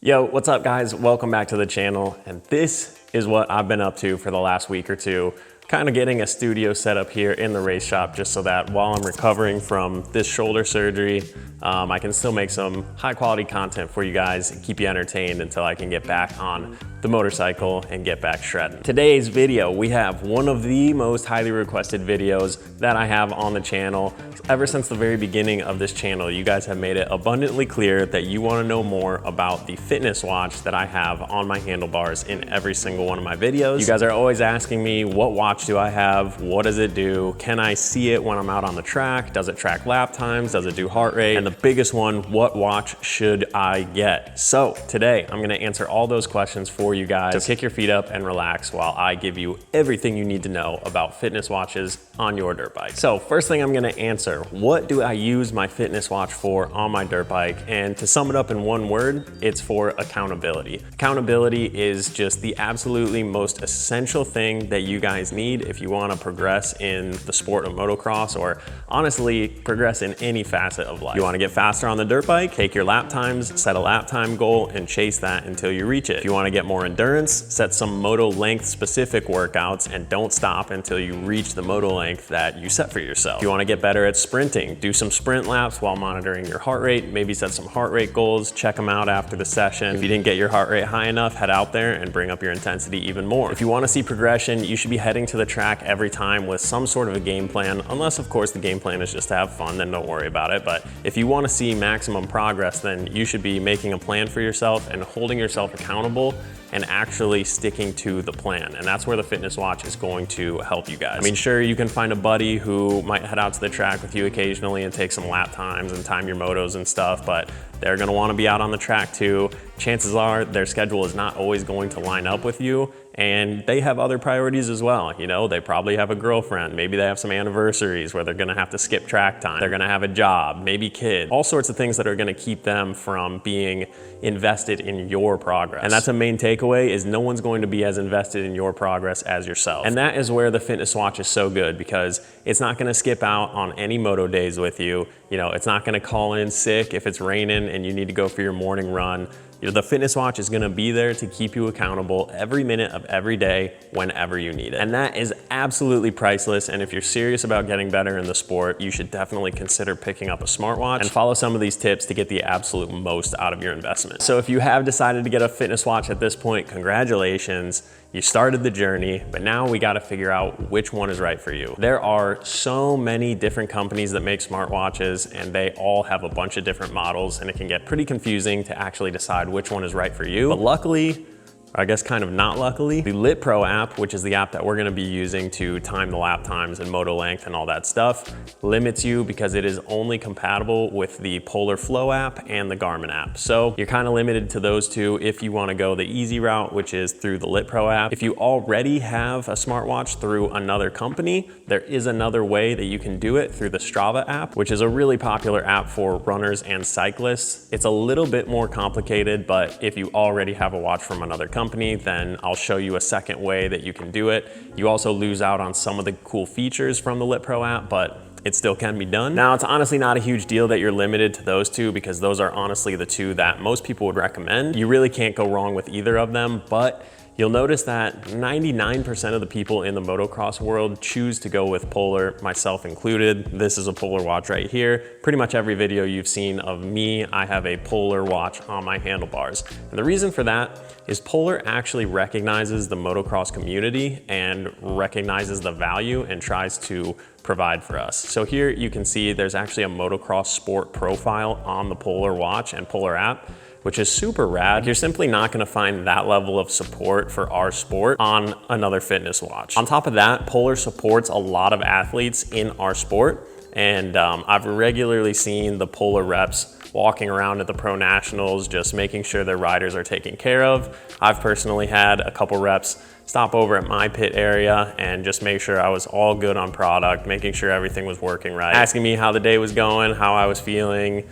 Yo, what's up guys? Welcome back to the channel. And this is what I've been up to for the last week or two. Kind of getting a studio set up here in the race shop just so that while I'm recovering from this shoulder surgery, I can still make some high quality content for you guys and keep you entertained until I can get back on the motorcycle and get back shredding. Today's video, we have one of the most highly requested videos that I have on the channel. Ever since the very beginning of this channel, you guys have made it abundantly clear that you want to know more about the fitness watch that I have on my handlebars in every single one of my videos. You guys are always asking me, what watch do I have? What does it do? Can I see it when I'm out on the track? Does it track lap times? Does it do heart rate? And the biggest one, what watch should I get? So today I'm gonna answer all those questions for you guys. So kick your feet up and relax while I give you everything you need to know about fitness watches on your dirt bike. So first thing I'm gonna answer, what do I use my fitness watch for on my dirt bike? And to sum it up in one word, it's for accountability. Accountability is just the absolutely most essential thing that you guys need if you want to progress in the sport of motocross, or honestly progress in any facet of life. You want to get faster on the dirt bike, take your lap times, set a lap time goal and chase that until you reach it. If you want to get more endurance, set some moto length specific workouts and don't stop until you reach the moto length that you set for yourself. If you want to get better at sprinting, do some sprint laps while monitoring your heart rate, maybe set some heart rate goals, check them out after the session. If you didn't get your heart rate high enough, head out there and bring up your intensity even more. If you want to see progression, you should be heading to the track every time with some sort of a game plan, unless of course the game plan is just to have fun, then don't worry about it. But if you want to see maximum progress, then you should be making a plan for yourself and holding yourself accountable and actually sticking to the plan. And that's where the fitness watch is going to help you guys. I mean, sure, you can find a buddy who might head out to the track with you occasionally and take some lap times and time your motos and stuff, but they're gonna wanna be out on the track too. Chances are their schedule is not always going to line up with you, and they have other priorities as well. You know, they probably have a girlfriend, maybe they have some anniversaries where they're gonna have to skip track time, they're gonna have a job, maybe kids, all sorts of things that are gonna keep them from being invested in your progress. And that's a main takeaway, is no one's going to be as invested in your progress as yourself. And that is where the fitness watch is so good, because it's not gonna skip out on any moto days with you. You know, it's not gonna call in sick if it's raining and you need to go for your morning run. You know, the fitness watch is gonna be there to keep you accountable every minute of every day, whenever you need it. And that is absolutely priceless. And if you're serious about getting better in the sport, you should definitely consider picking up a smartwatch and follow some of these tips to get the absolute most out of your investment. So if you have decided to get a fitness watch at this point, congratulations. You started the journey, but now we gotta figure out which one is right for you. There are so many different companies that make smartwatches, and they all have a bunch of different models, and it can get pretty confusing to actually decide which one is right for you. But luckily, I guess kind of not luckily, the LitPro app, which is the app that we're gonna be using to time the lap times and moto length and all that stuff, limits you because it is only compatible with the Polar Flow app and the Garmin app. So you're kind of limited to those two if you wanna go the easy route, which is through the LitPro app. If you already have a smartwatch through another company, there is another way that you can do it through the Strava app, which is a really popular app for runners and cyclists. It's a little bit more complicated, but if you already have a watch from another company, then I'll show you a second way that you can do it. You also lose out on some of the cool features from the LitPro app, but it still can be done. Now, it's honestly not a huge deal that you're limited to those two, because those are honestly the two that most people would recommend. You really can't go wrong with either of them, but you'll notice that 99% of the people in the motocross world choose to go with Polar, myself included. This is a Polar watch right here. Pretty much every video you've seen of me, I have a Polar watch on my handlebars. And the reason for that is Polar actually recognizes the motocross community and recognizes the value and tries to provide for us. So here you can see there's actually a motocross sport profile on the Polar watch and Polar app, which is super rad. You're simply not gonna find that level of support for our sport on another fitness watch. On top of that, Polar supports a lot of athletes in our sport, and I've regularly seen the Polar reps walking around at the Pro Nationals, just making sure their riders are taken care of. I've personally had a couple reps stop over at my pit area and just make sure I was all good on product, making sure everything was working right, asking me how the day was going, how I was feeling,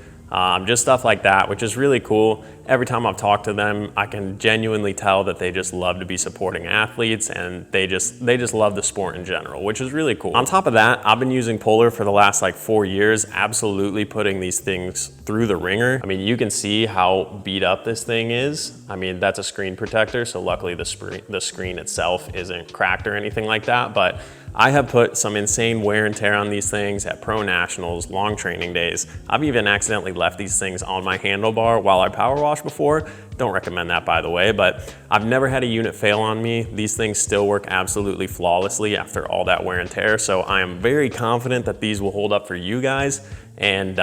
just stuff like that, which is really cool. every time I've talked to them, I can genuinely tell that they just love to be supporting athletes, and they just love the sport in general, which is really cool. On top of that, I've been using Polar for the last like 4 years, absolutely putting these things through the ringer. I mean, you can see how beat up this thing is. I mean, that's a screen protector, so luckily the screen itself isn't cracked or anything like that, but I have put some insane wear and tear on these things at pro nationals, long training days. I've even accidentally left these things on my handlebar while I power wash before. Don't recommend that, by the way, but I've never had a unit fail on me. These things still work absolutely flawlessly after all that wear and tear, so I am very confident that these will hold up for you guys, and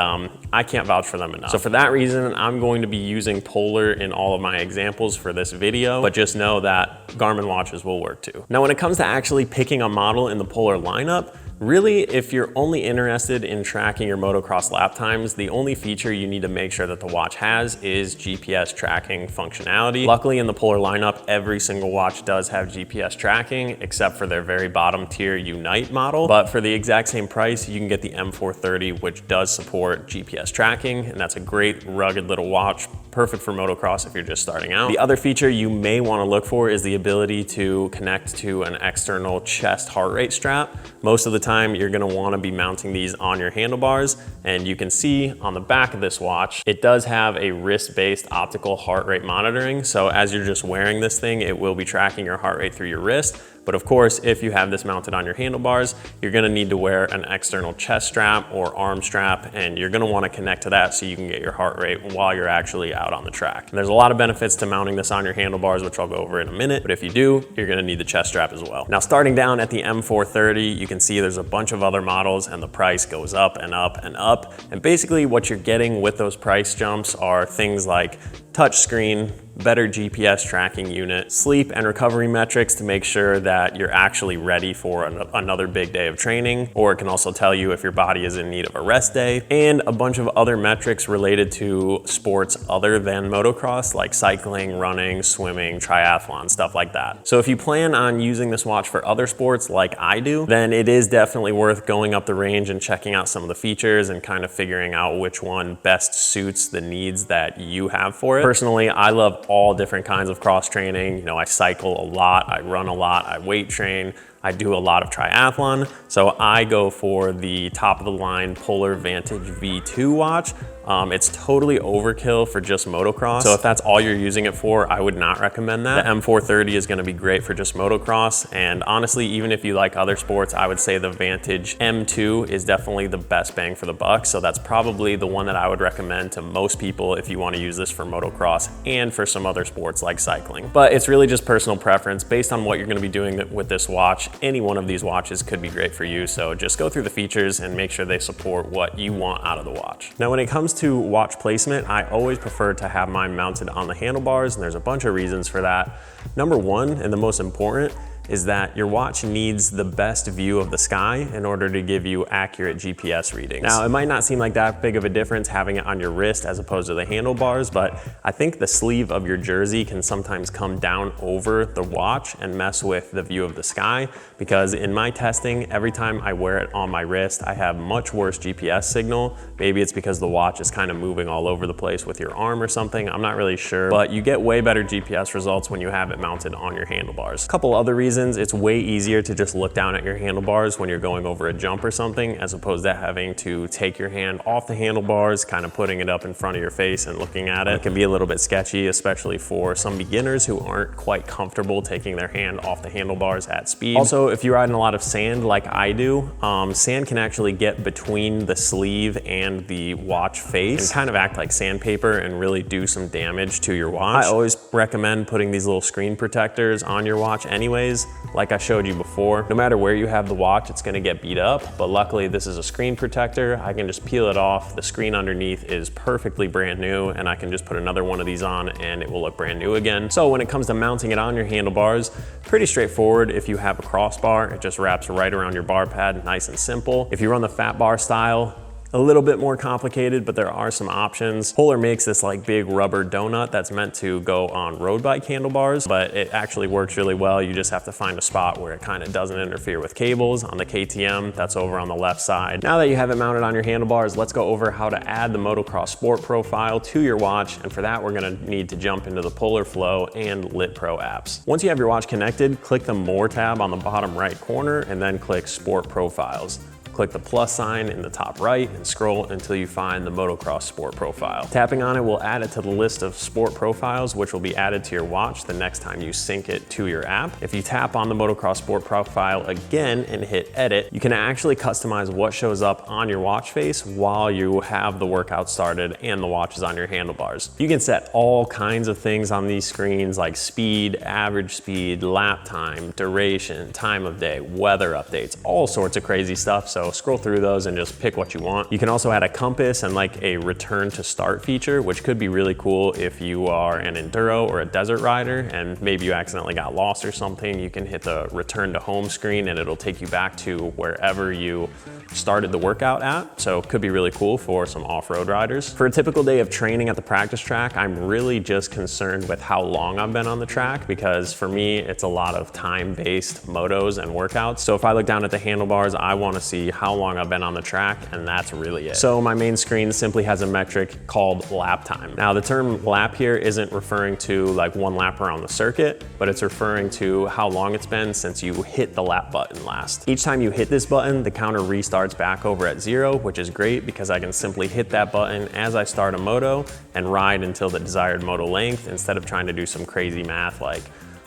I can't vouch for them enough. So for that reason, I'm going to be using Polar in all of my examples for this video, but just know that Garmin watches will work too. Now, when it comes to actually picking a model in the Polar lineup, really, if you're only interested in tracking your motocross lap times, the only feature you need to make sure that the watch has is GPS tracking functionality. Luckily, in the Polar lineup, every single watch does have GPS tracking, except for their very bottom tier Unite model. But for the exact same price, you can get the M430, which does support GPS tracking, and that's a great rugged little watch, perfect for motocross if you're just starting out. The other feature you may want to look for is the ability to connect to an external chest heart rate strap. Most of the time, you're gonna wanna be mounting these on your handlebars, and you can see on the back of this watch, it does have a wrist-based optical heart rate monitoring. So as you're just wearing this thing, it will be tracking your heart rate through your wrist. But of course, if you have this mounted on your handlebars, you're gonna need to wear an external chest strap or arm strap, and you're gonna wanna connect to that so you can get your heart rate while you're actually out on the track. And there's a lot of benefits to mounting this on your handlebars, which I'll go over in a minute, but if you do, you're gonna need the chest strap as well. Now, starting down at the M430, you can see there's a bunch of other models, and the price goes up and up and up. And basically what you're getting with those price jumps are things like touchscreen, better GPS tracking unit, sleep and recovery metrics to make sure that you're actually ready for another big day of training, or it can also tell you if your body is in need of a rest day, and a bunch of other metrics related to sports other than motocross, like cycling, running, swimming, triathlon, stuff like that. So if you plan on using this watch for other sports like I do, then it is definitely worth going up the range and checking out some of the features and kind of figuring out which one best suits the needs that you have for it. Personally, I love all different kinds of cross training. You know, I cycle a lot, I run a lot, I weight train, I do a lot of triathlon. So I go for the top of the line Polar Vantage V2 watch. It's totally overkill for just motocross. So if that's all you're using it for, I would not recommend that. The M430 is gonna be great for just motocross. And honestly, even if you like other sports, I would say the Vantage M2 is definitely the best bang for the buck. So that's probably the one that I would recommend to most people if you wanna use this for motocross and for some other sports like cycling. But it's really just personal preference based on what you're gonna be doing with this watch. Any one of these watches could be great for you. So just go through the features and make sure they support what you want out of the watch. Now, when it comes to watch placement, I always prefer to have mine mounted on the handlebars, and there's a bunch of reasons for that. Number one, and the most important, is that your watch needs the best view of the sky in order to give you accurate GPS readings. Now, it might not seem like that big of a difference having it on your wrist as opposed to the handlebars, but I think the sleeve of your jersey can sometimes come down over the watch and mess with the view of the sky, because in my testing, every time I wear it on my wrist, I have much worse GPS signal. Maybe it's because the watch is kind of moving all over the place with your arm or something, I'm not really sure, but you get way better GPS results when you have it mounted on your handlebars. A couple other reasons: it's way easier to just look down at your handlebars when you're going over a jump or something, as opposed to having to take your hand off the handlebars, kind of putting it up in front of your face and looking at it. It can be a little bit sketchy, especially for some beginners who aren't quite comfortable taking their hand off the handlebars at speed. Also, if you're riding a lot of sand like I do, sand can actually get between the sleeve and the watch face and kind of act like sandpaper and really do some damage to your watch. I always recommend putting these little screen protectors on your watch anyways. Like I showed you before, no matter where you have the watch, it's gonna get beat up, but luckily this is a screen protector. I can just peel it off. The screen underneath is perfectly brand new, and I can just put another one of these on and it will look brand new again. So when it comes to mounting it on your handlebars, pretty straightforward. If you have a crossbar, it just wraps right around your bar pad, nice and simple. If you run the fat bar style, a little bit more complicated, but there are some options. Polar makes this like big rubber donut that's meant to go on road bike handlebars, but it actually works really well. You just have to find a spot where it kind of doesn't interfere with cables. On the KTM, that's over on the left side. Now that you have it mounted on your handlebars, let's go over how to add the Motocross Sport profile to your watch. And for that, we're gonna need to jump into the Polar Flow and LitPro apps. Once you have your watch connected, click the More tab on the bottom right corner and then click Sport Profiles. Click the plus sign in the top right and scroll until you find the Motocross Sport profile. Tapping on it will add it to the list of sport profiles, which will be added to your watch the next time you sync it to your app. If you tap on the Motocross Sport profile again and hit edit, you can actually customize what shows up on your watch face while you have the workout started and the watch is on your handlebars. You can set all kinds of things on these screens like speed, average speed, lap time, duration, time of day, weather updates, all sorts of crazy stuff. So scroll through those and just pick what you want. You can also add a compass and like a return to start feature, which could be really cool if you are an enduro or a desert rider and maybe you accidentally got lost or something. You can hit the return to home screen and it'll take you back to wherever you started the workout at. So it could be really cool for some off-road riders. For a typical day of training at the practice track, I'm really just concerned with how long I've been on the track, because for me, it's a lot of time-based motos and workouts. So if I look down at the handlebars, I want to see how long I've been on the track, and that's really it. So my main screen simply has a metric called lap time. Now the term lap here isn't referring to like one lap around the circuit, but it's referring to how long it's been since you hit the lap button last. Each time you hit this button, the counter restarts back over at 0, which is great because I can simply hit that button as I start a moto and ride until the desired moto length instead of trying to do some crazy math like,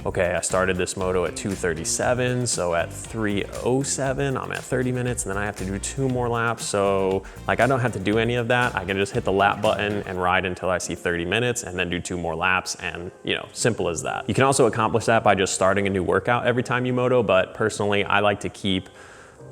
okay, I started this moto at 2:37, so at 3:07, I'm at 30 minutes, and then I have to do 2 more laps. So like, I don't have to do any of that. I can just hit the lap button and ride until I see 30 minutes and then do 2 more laps, and simple as that. You can also accomplish that by just starting a new workout every time you moto, but personally, I like to keep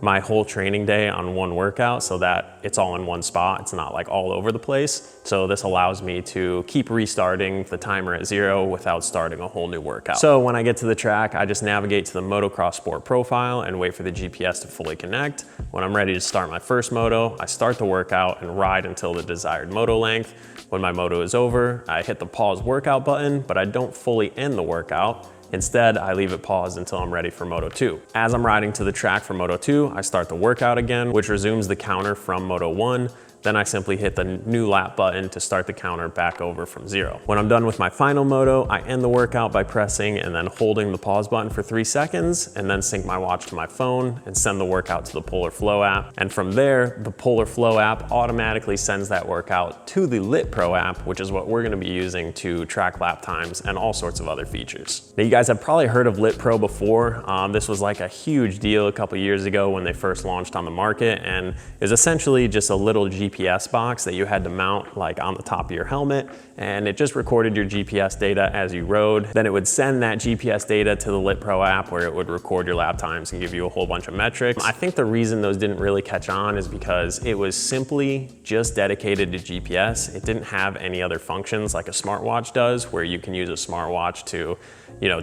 my whole training day on one workout so that it's all in one spot. It's not like all over the place. So this allows me to keep restarting the timer at 0 without starting a whole new workout. So when I get to the track, I just navigate to the Motocross Sport profile and wait for the GPS to fully connect. When I'm ready to start my first moto, I start the workout and ride until the desired moto length. When my moto is over, I hit the pause workout button, but I don't fully end the workout. Instead, I leave it paused until I'm ready for Moto 2. As I'm riding to the track for Moto 2, I start the workout again, which resumes the counter from Moto 1. Then I simply hit the new lap button to start the counter back over from 0. When I'm done with my final moto, I end the workout by pressing and then holding the pause button for 3 seconds, and then sync my watch to my phone and send the workout to the Polar Flow app. And from there, the Polar Flow app automatically sends that workout to the LitPro app, which is what we're gonna be using to track lap times and all sorts of other features. Now, you guys have probably heard of LitPro before. This was like a huge deal a couple years ago when they first launched on the market, and it was essentially just a little GPS box that you had to mount like on the top of your helmet, and it just recorded your GPS data as you rode. Then it would send that GPS data to the LitPro app where it would record your lap times and give you a whole bunch of metrics. I think the reason those didn't really catch on is because it was simply just dedicated to GPS. It didn't have any other functions like a smartwatch does, where you can use a smartwatch to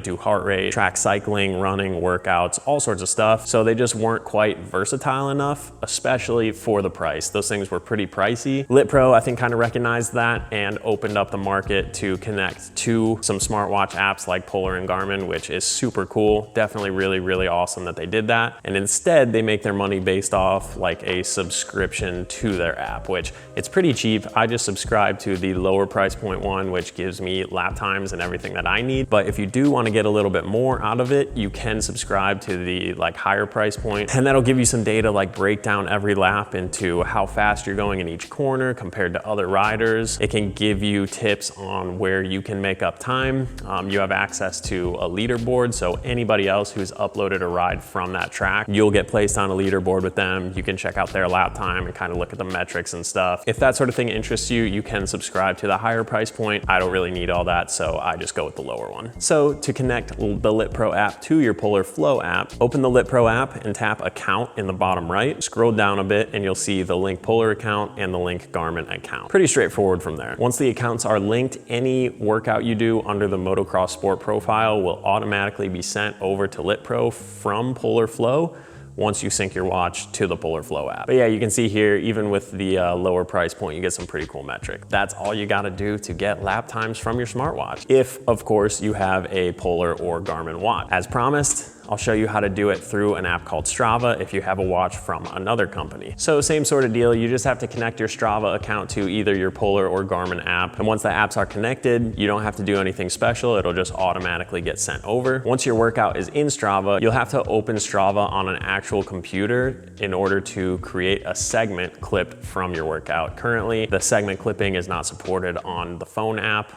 do heart rate, track cycling, running, workouts, all sorts of stuff. So they just weren't quite versatile enough, especially for the price. Those things were pretty pricey. LitPro, I think, kind of recognized that and opened up the market to connect to some smartwatch apps like Polar and Garmin, which is super cool. Definitely really, really awesome that they did that. And instead, they make their money based off like a subscription to their app, which it's pretty cheap. I just subscribe to the lower price point one, which gives me lap times and everything that I need. But if you do want to get a little bit more out of it, you can subscribe to the like higher price point, and that'll give you some data like break down every lap into how fast you're going in each corner compared to other riders. It can give you tips on where you can make up time. You have access to a leaderboard, so anybody else who's uploaded a ride from that track, you'll get placed on a leaderboard with them. You can check out their lap time and kind of look at the metrics and stuff. If that sort of thing interests you, you can subscribe to the higher price point. I don't really need all that, so I just go with the lower one. So to connect the LitPro app to your Polar Flow app, open the LitPro app and tap Account in the bottom right. Scroll down a bit and you'll see the link Polar account and the link Garmin account. Pretty straightforward from there. Once the accounts are linked, any workout you do under the Motocross Sport profile will automatically be sent over to LitPro from Polar Flow. once you sync your watch to the Polar Flow app. But yeah, you can see here, even with the lower price point, you get some pretty cool metric. That's all you gotta do to get lap times from your smartwatch. If, of course, you have a Polar or Garmin watch. As promised, I'll show you how to do it through an app called Strava if you have a watch from another company. So same sort of deal, you just have to connect your Strava account to either your Polar or Garmin app. And once the apps are connected, you don't have to do anything special, it'll just automatically get sent over. Once your workout is in Strava, you'll have to open Strava on an actual computer in order to create a segment clipped from your workout. Currently, the segment clipping is not supported on the phone app.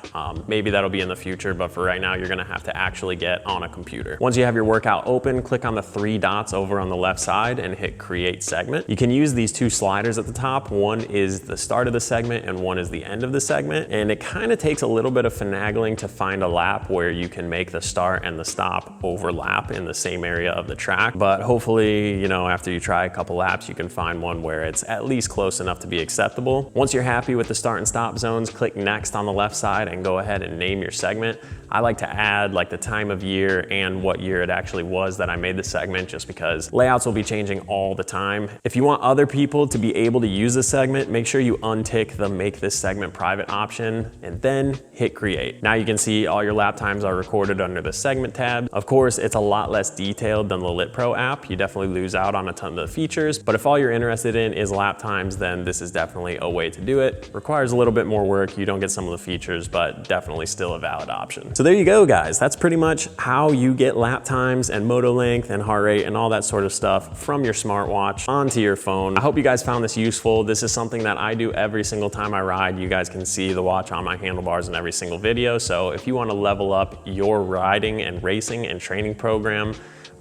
Maybe that'll be in the future, but for right now, you're gonna have to actually get on a computer. Once you have your workout open, click on the 3 dots over on the left side and hit create segment. You can use these 2 sliders at the top. One is the start of the segment and one is the end of the segment. And it kind of takes a little bit of finagling to find a lap where you can make the start and the stop overlap in the same area of the track. But hopefully, you know, after you try a couple laps, you can find one where it's at least close enough to be acceptable. Once you're happy with the start and stop zones, click next on the left side and go ahead and name your segment. I like to add like the time of year and what year it actually was that I made the segment, just because layouts will be changing all the time. If you want other people to be able to use the segment, make sure you untick the make this segment private option and then hit create. Now you can see all your lap times are recorded under the segment tab. Of course, it's a lot less detailed than the LitPro app. You definitely lose out on a ton of the features, but if all you're interested in is lap times, then this is definitely a way to do it. Requires a little bit more work. You don't get some of the features, but definitely still a valid option. So there you go, guys. That's pretty much how you get lap times and moto length and heart rate and all that sort of stuff from your smartwatch onto your phone. I hope you guys found this useful. This is something that I do every single time I ride. You guys can see the watch on my handlebars in every single video. So if you want to level up your riding and racing and training program,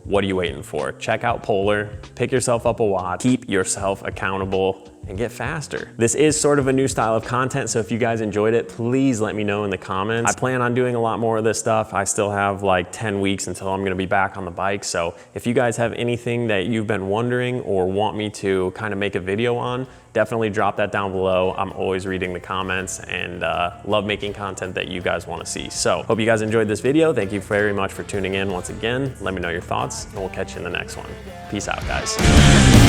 what are you waiting for? Check out Polar, pick yourself up a watch, keep yourself accountable, and get faster. This is sort of a new style of content, so if you guys enjoyed it, please let me know in the comments. I plan on doing a lot more of this stuff. I still have like 10 weeks until I'm gonna be back on the bike, so if you guys have anything that you've been wondering or want me to kind of make a video on, definitely drop that down below. I'm always reading the comments and love making content that you guys wanna see. So, hope you guys enjoyed this video. Thank you very much for tuning in once again. Let me know your thoughts, and we'll catch you in the next one. Peace out, guys.